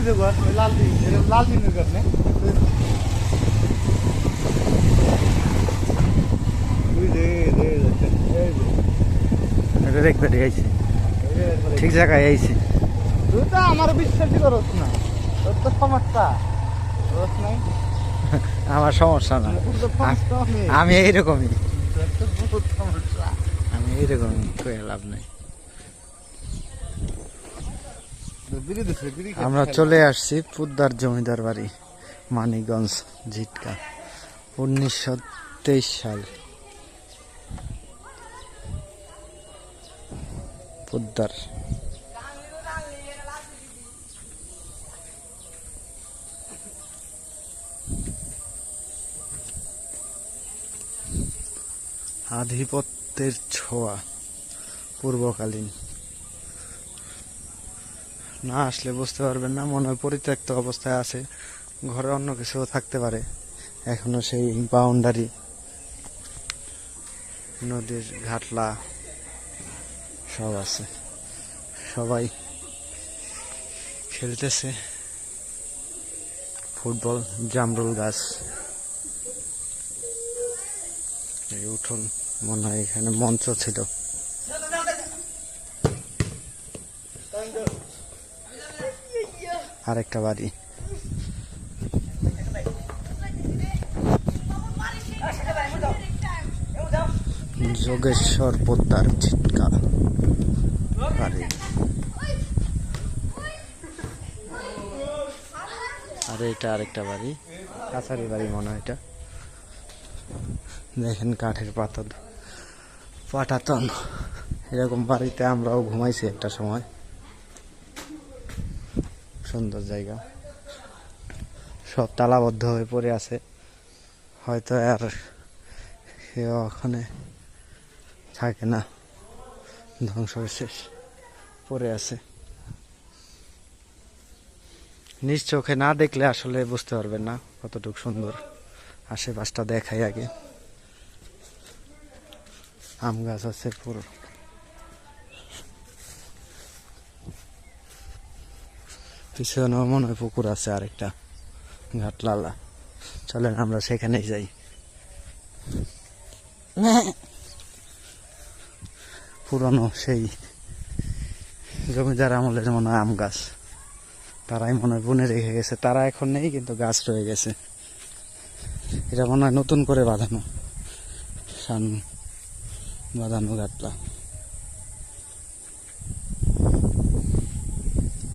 যে ঘর লাল দিন লাল দিনের ঘর নেই একবার আইছি ঠিক জায়গায় আইছি। তুই তো আমার বিশ্বাসই করছ না, তোর তো সমস্যা নাই। আমার সমস্যা না, আমি এইরকমই, আমি এইরকমই, কই লাভ নাই। আমরা চলে আসছি পুদ্দার জমিদার বাড়ি, মানিকগঞ্জ ঝিটকা, 1923 সাল। পুদ্দার আধিপত্যের ছোঁয়া পূর্বকালীন। না আসলে বুঝতে পারবেন না, মনে হয় পরিত্যক্ত অবস্থায় আছে, ঘরে অন্য কিছুও থাকতে পারে। এখনো সেই বাউন্ডারি, নদীর ঘাটলা সব আছে, সবাই খেলতেছে ফুটবল। জামরুল গাছ, এই উঠোন, মনে হয় এখানে মঞ্চ ছিল। আরেকটা বাড়ি, যোগেশ্বর পোদ্দার ঝিটকা বাড়ি। আর এটা আরেকটা বাড়ি, কাছারি বাড়ি মনে হয় এটা। দেখেন কাঠের পাটাতন, এরকম বাড়িতে আমরাও ঘুমাইছি একটা সময়। সুন্দর জায়গা, সব তালাবদ্ধ হয়ে পড়ে আছে, হয়তো আর কেউ ওখানে থাকে না, ধ্বংস শেষ পড়ে আছে। নিজ চোখে না দেখলে আসলে বুঝতে পারবেন না কতটুকু সুন্দর। আশেপাশটা দেখাই আগে। আম গাছ আছে পুরো, পিছনে মনে হয় পুকুর আছে আরেকটা, ঘাটলালা। চলেন আমরা সেখানেই যাই। পুরনো সেই জমিদার আমলের মনে হয় আম গাছ, তারাই মনে হয় বুনে রেখে গেছে। তারা এখন নেই, কিন্তু গাছ রয়ে গেছে। এটা মনে হয় নতুন করে বাঁধানো, বাঁধানো ঘাটলা।